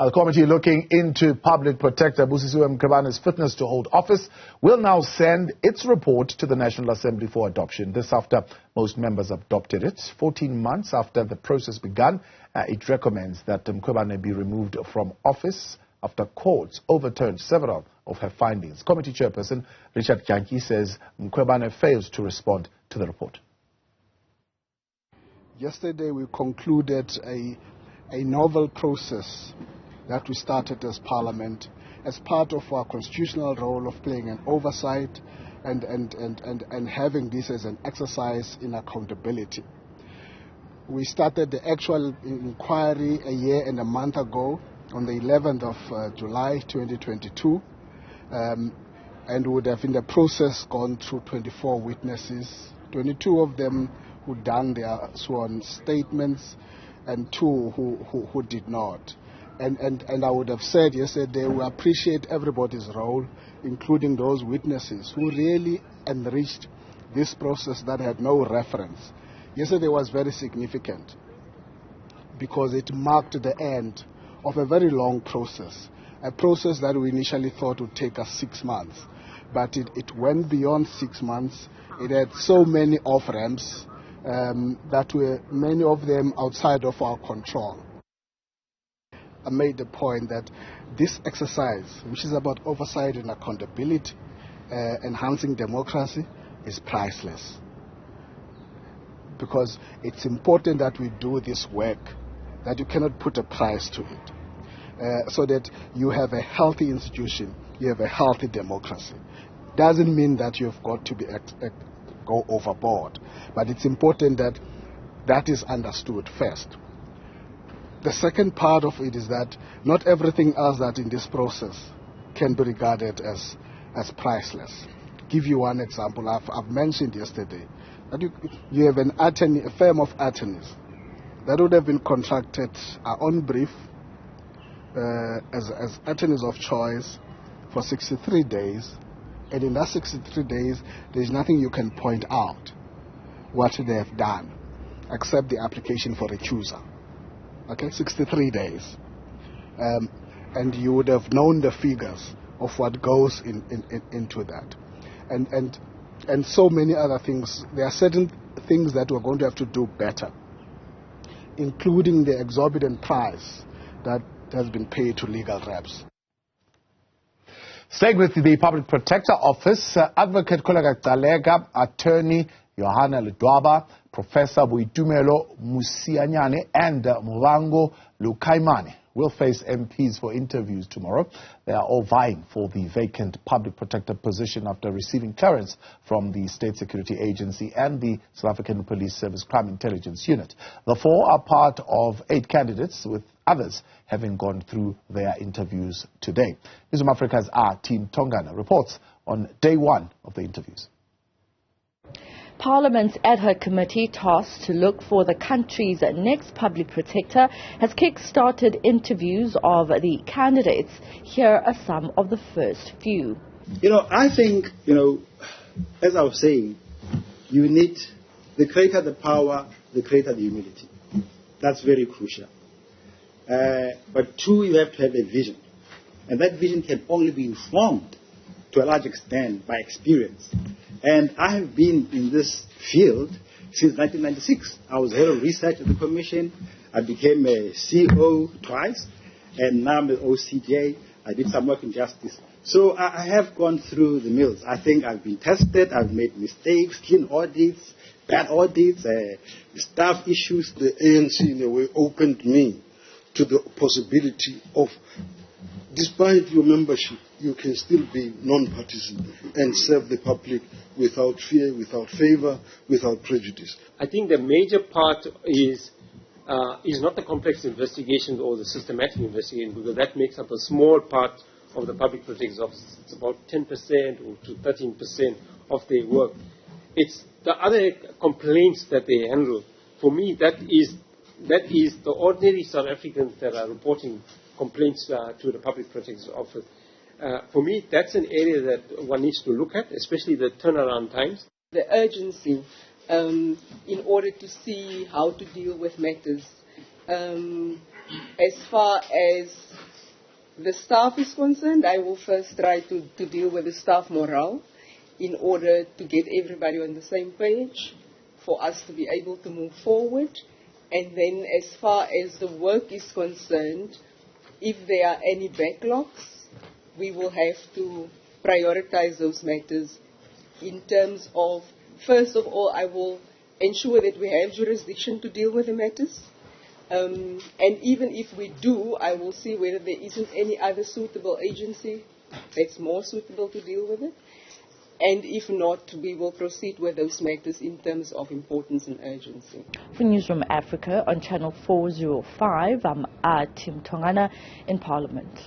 The committee looking into Public Protector Mmusinyane and Muvhango's fitness to hold office will now send its report to the National Assembly for adoption. This after most members adopted it. 14 months after the process began, it recommends that Muvhango be removed from office after courts overturned several of her findings. Committee chairperson Richard Gcaleka says Muvhango fails to respond to the report. Yesterday we concluded a novel process that we started as Parliament as part of our constitutional role of playing an oversight and having this as an exercise in accountability. We started the actual inquiry a year and a month ago on the 11th of July 2022 and would have in the process gone through 24 witnesses, 22 of them who done their sworn statements and 2 who did not. And I would have said yesterday we appreciate everybody's role, including those witnesses who really enriched this process that had no reference. Yesterday was very significant because it marked the end of a very long process, a process that we initially thought would take us 6 months. But it went beyond 6 months. It had so many off-ramps that were many of them outside of our control. I made the point that this exercise, which is about oversight and accountability, enhancing democracy, is priceless. Because it's important that we do this work, that you cannot put a price to it. So that you have a healthy institution, you have a healthy democracy. Doesn't mean that you've got to go overboard, but it's important that that is understood first. The second part of it is that not everything else that in this process can be regarded as priceless. Give you one example. I've mentioned yesterday that you have an attorney, a firm of attorneys that would have been contracted on brief as attorneys of choice for 63 days, and in that 63 days there's nothing you can point out what they have done except the application for recusal. Okay, 63 days. And you would have known the figures of what goes into that. And so many other things. There are certain things that we're going to have to do better, including the exorbitant price that has been paid to legal reps. Staying with the Public Protector Office, Advocate Kholeka Gcaleka, Attorney Johannah Ledwaba, Professor Boitumelo, Mmusinyane and Muvhango Lukhaimane will face MPs for interviews tomorrow. They are all vying for the vacant public protector position after receiving clearance from the State Security Agency and the South African Police Service Crime Intelligence Unit. The 4 are part of 8 candidates, with others having gone through their interviews today. Newzroom Afrika's Athi Mtongana reports on day 1 of the interviews. Parliament's ad hoc committee tasked to look for the country's next public protector has kick-started interviews of the candidates. Here are some of the first few. I think, as I was saying, you need the creator the power, the creator the humility. That's very crucial. But 2, you have to have a vision. And that vision can only be informed to a large extent by experience. And I have been in this field since 1996. I was head of research at the Commission. I became a CEO twice, and now I'm an OCJ. I did some work in justice. So I have gone through the mills. I think I've been tested. I've made mistakes, clean audits, bad audits, staff issues. The ANC, in a way, opened me to the possibility of, despite your membership, you can still be non-partisan and serve the public without fear, without favor, without prejudice. I think the major part is not the complex investigations or the systematic investigation, because that makes up a small part of the public protector's office. It's about 10% or to 13% of their work. It's the other complaints that they handle. For me, that is the ordinary South Africans that are reporting complaints to the public protector's office. For me, that's an area that one needs to look at, especially the turnaround times. The urgency in order to see how to deal with matters. As far as the staff is concerned, I will first try to deal with the staff morale in order to get everybody on the same page for us to be able to move forward. And then as far as the work is concerned, if there are any backlogs, we will have to prioritize those matters in terms of, first of all, I will ensure that we have jurisdiction to deal with the matters. And even if we do, I will see whether there isn't any other suitable agency that's more suitable to deal with it. And if not, we will proceed with those matters in terms of importance and urgency. For Newzroom Afrika on Channel 405, I'm Athi Mtongana in Parliament.